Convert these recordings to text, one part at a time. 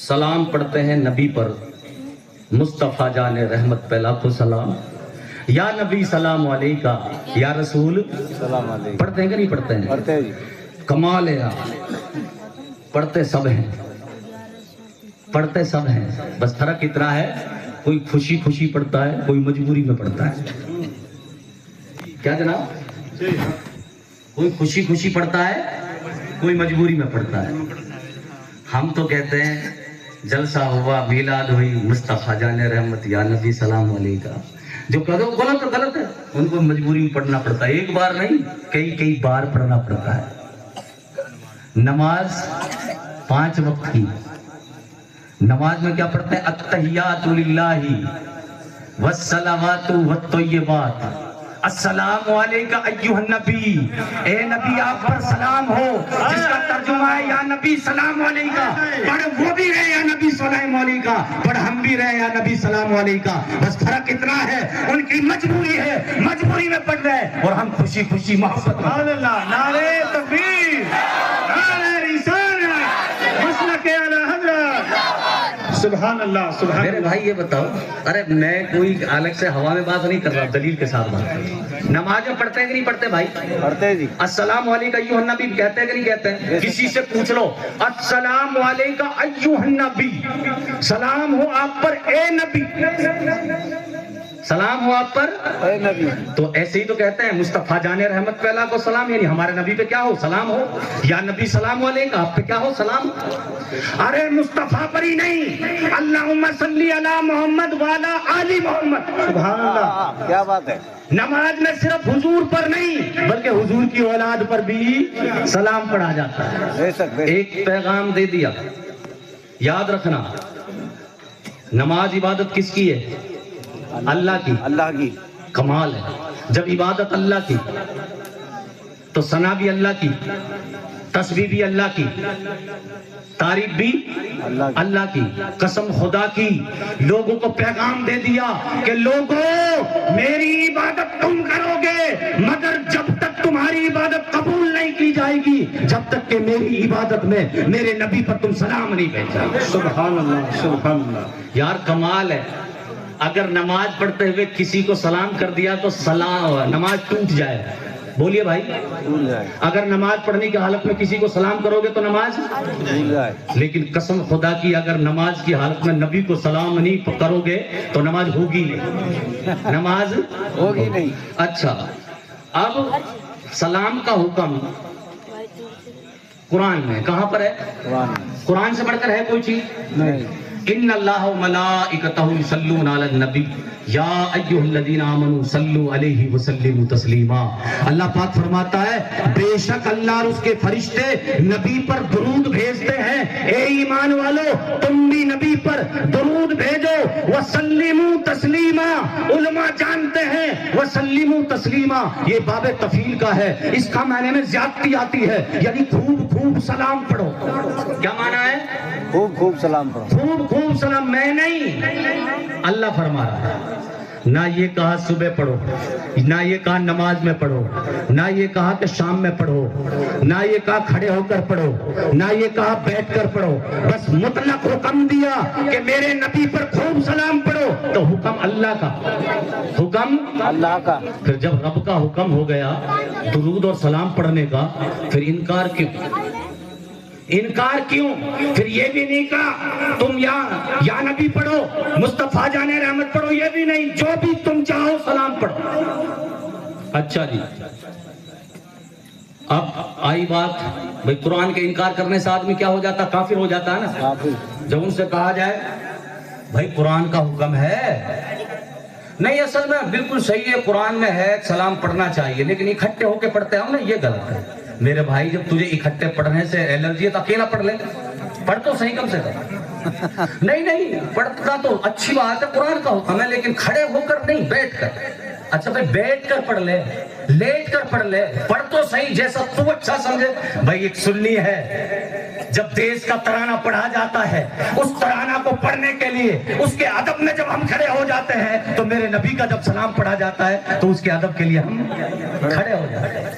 سلام پڑھتے ہیں نبی پر، مصطفیٰ جان رحمت پہ لاکھوں سلام. یا نبی سلام علیکہ، یا رسول سلام علیکم. پڑھتے ہیں کہ نہیں پڑھتے ہیں؟ پڑھتے ہیں جی. کمال ہے یار، پڑھتے سب ہیں، پڑھتے سب ہیں، بس فرق اتنا ہے کوئی خوشی خوشی پڑھتا ہے، کوئی مجبوری میں پڑھتا ہے. کیا جناب؟ کوئی خوشی خوشی پڑھتا ہے، کوئی مجبوری میں پڑھتا ہے. ہم تو کہتے ہیں جلسہ ہوا، میلاد ہوئی، مصطفیٰ جان رحمت یا نبی سلام علیکہ. جو کہتے ہیں غلط ہے، غلط ہے، ان کو مجبوری میں پڑھنا پڑتا ہے، ایک بار نہیں کئی بار پڑھنا پڑتا ہے. نماز 5 وقت کی، نماز میں کیا پڑھتے ہیں؟ التحیات للہ والصلوات والطیبات. السلام علیکہ ایھا النبی، اے نبی آپ پر سلام ہو، جس کا ترجمہ ہے یا نبی سلام علیکہ. پڑھ وہ بھی رہے یا نبی سلام علیکہ، پڑھ ہم بھی رہے یا نبی سلام علیکہ. بس فرق اتنا ہے ان کی مجبوری ہے، مجبوری میں پڑھ رہے اور ہم خوشی خوشی محبت. سبحان اللہ. نعرہ تکبیر، نعرہ رسالت، مسلک اعلی حضرت. سبحان اللہ. سبحان میرے اللہ. بھائی یہ بتاؤ، ارے میں کوئی الگ سے ہوا میں بات نہیں کر رہا، دلیل کے ساتھ بات کر رہا ہوں. نماز میں پڑھتے ہیں کہ نہیں پڑھتے بھائی؟ پڑھتے ہیں جی. السلام علیکہ ایھا النبی کہتے ہیں کہ نہیں کہتے ہیں؟ کسی سے پوچھ لو، السلام علیکہ ایھا النبی، سلام ہو آپ پر اے نبی، سلام ہو آپ پر. اے نبی. تو ایسے ہی تو کہتے ہیں مصطفیٰ جان رحمت پہ کو سلام، یعنی ہمارے نبی پہ کیا ہو؟ سلام ہو. یا نبی سلام علیکہ، آپ پہ کیا ہو؟ سلام. ارے مصطفیٰ پر ہی نہیں، اللہم صلی علی محمد وعلی آل محمد. سبحان اللہ. کیا بات ہے. نماز میں صرف حضور پر نہیں بلکہ حضور کی اولاد پر بھی سلام پڑھا جاتا ہے. بے شک، بے شک. ایک پیغام دے دیا، یاد رکھنا، نماز عبادت کس کی ہے؟ اللہ کی. اللہ کی. کمال ہے، جب عبادت اللہ کی تو ثنا بھی اللہ کی، تسبیح بھی اللہ کی، تعریف بھی اللہ کی. قسم خدا کی لوگوں کو پیغام دے دیا کہ لوگوں میری عبادت تم کرو گے، مگر جب تک تمہاری عبادت قبول نہیں کی جائے گی جب تک کہ میری عبادت میں میرے نبی پر تم سلام نہیں بھیجا. سبحان اللہ. سبحان اللہ. یار کمال ہے. اگر نماز پڑھتے ہوئے کسی کو سلام کر دیا تو سلام نماز ٹوٹ جائے. بولیے بھائی، بھول جائے. اگر نماز پڑھنے کی حالت میں کسی کو سلام کرو گے تو نماز بھول جائے. لیکن قسم خدا کی اگر نماز کی حالت میں نبی کو سلام نہیں کرو گے تو نماز ہوگی نہیں، نماز ہوگی نہیں. اچھا، اب سلام کا حکم قرآن میں کہاں پر ہے؟ قرآن. قرآن سے بڑھ کر ہے کوئی چیز؟ نہیں. ان اللہ و ملائکتہ یصلون علی النبی یا ایھا الذین آمنوا صلوا علیہ وسلموا تسلیما. اللہ پاک فرماتا ہے بے شک اللہ اور اس کے فرشتے نبی پر درود بھیجتے ہیں. اے ایمان والو تم بھی نبی پر درود بھیجو. وسلموا تسلیما، علماء جانتے ہیں وسلموا تسلیما یہ باب تفعیل کا ہے، اس کا معنی میں زیادتی آتی ہے، یعنی خوب خوب سلام پڑھو. کیا معنی ہے؟ خوب خوب سلام پڑھو. خوب خوب سلام. میں نہیں، اللہ فرما رہا ہے. نہ یہ کہا صبح پڑھو، نہ یہ کہا نماز میں پڑھو، نہ یہ کہا کہ شام میں پڑھو، نہ یہ کہا کھڑے ہو کر پڑھو، نہ یہ کہا بیٹھ کر پڑھو. بس مطلق حکم دیا کہ میرے نبی پر خوب سلام پڑھو. تو حکم اللہ کا، حکم اللہ کا. پھر جب رب کا حکم ہو گیا درود اور سلام پڑھنے کا، پھر انکار کیوں؟ انکار کیوں؟ پھر یہ بھی نہیں کہا تم یا نبی پڑھو، مصطفیٰ جان رحمت پڑھو، یہ بھی نہیں، جو بھی تم چاہو سلام پڑھو. اچھا جی، اب آئی بات بھئی قرآن کے انکار کرنے سے آدمی کیا ہو جاتا؟ کافر ہو جاتا ہے نا. کافر. جب ان سے کہا جائے بھئی قرآن کا حکم ہے، نہیں اصل میں بالکل صحیح ہے، قرآن میں ہے سلام پڑھنا چاہیے، لیکن اکٹھے ہو کے پڑھتے ہوں نا، یہ غلط ہے. میرے بھائی جب تجھے اکٹھے پڑھنے سے الرجی ہے تو اکیلا پڑھ لے، پڑھ تو صحیح کم سے کم. نہیں پڑھتا تو اچھی بات ہے، قرآن کا حکم ہے، لیکن کھڑے ہو کر نہیں، بیٹھ کر. اچھا بھائی بیٹھ کر پڑھ لے، لیٹ کر پڑھ لے، پڑھ تو صحیح جیسا تو اچھا سمجھے. بھائی ایک سنی ہے، جب دیس کا ترانہ پڑھا جاتا ہے اس ترانہ کو پڑھنے کے لیے اس کے ادب میں جب ہم کھڑے ہو جاتے ہیں تو میرے نبی کا جب سلام پڑھا جاتا ہے تو اس کے ادب کے لیے ہم کھڑے ہو جاتے ہیں.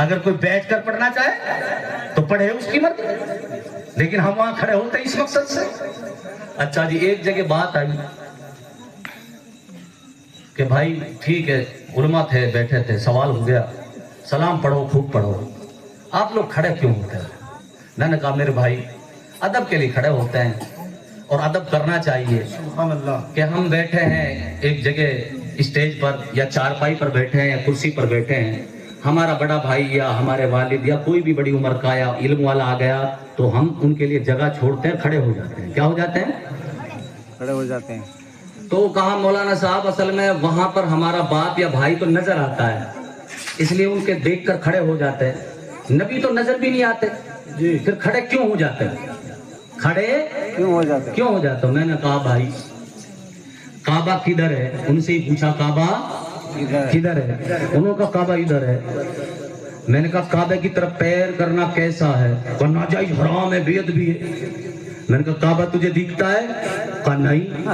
اگر کوئی بیٹھ کر پڑھنا چاہے تو پڑھے، اس کی مرضی. لیکن ہم وہاں کھڑے ہوتے اس مقصد سے. اچھا جی ایک جگہ بات آئی کہ بھائی ٹھیک ہے علماء تھے بیٹھے تھے, سوال ہو گیا سلام پڑھو خوب پڑھو, آپ لوگ کھڑے کیوں ہوتے ہیں؟ میں نے کہا میرے بھائی ادب کے لیے کھڑے ہوتے ہیں اور ادب کرنا چاہیے. سبحان اللہ. کہ ہم بیٹھے ہیں ایک جگہ اسٹیج پر یا چارپائی پر بیٹھے ہیں یا کرسی پر بیٹھے ہیں, ہمارا بڑا بھائی یا ہمارے والد یا کوئی بھی بڑی عمر کا یا علم والا آ گیا تو ہم ان کے لیے جگہ چھوڑتے ہیں, کھڑے ہو جاتے ہیں. کیا ہو جاتے ہیں؟ کھڑے ہو جاتے ہیں. تو کہا مولانا صاحب اصل میں وہاں پر ہمارا باپ یا بھائی تو نظر آتا ہے اس لیے ان کے دیکھ کر کھڑے ہو جاتے ہیں, نبی تو نظر بھی نہیں آتے جی پھر کھڑے کیوں ہو جاتے ہیں؟ کھڑے کیوں ہو جاتے ہیں؟ کیوں ہو جاتا ہوں؟ میں نے کہا بھائی کعبہ کدھر ہے؟ ان سے ہی پوچھا کعبہ کدھر ہے؟ انہوں کا کعبہ ادھر ہے. میں نے کہا کعبے کی طرف پیر کرنا کیسا ہے؟ کہا ناجائز حرام ہے بیعت بھی ہے. میں نے کہا کعبہ تجھے دکھتا ہے؟ کہا نہیں.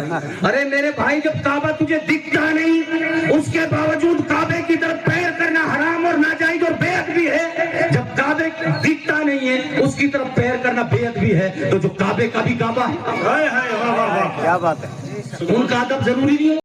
ارے میرے بھائی جب کعبہ تجھے دکھتا نہیں اس کے باوجود کعبے کی طرف پیر کرنا حرام اور ناجائز اور بیعت بھی ہے, جب کعبے دکھتا نہیں ہے اس کی طرف پیر کرنا بیعت بھی ہے تو جو کعبے کا بھی کعبہ ہے. ہائے ہائے واہ واہ واہ. کیا بات ہے. ان کا ادب ضروری نہیں ہے.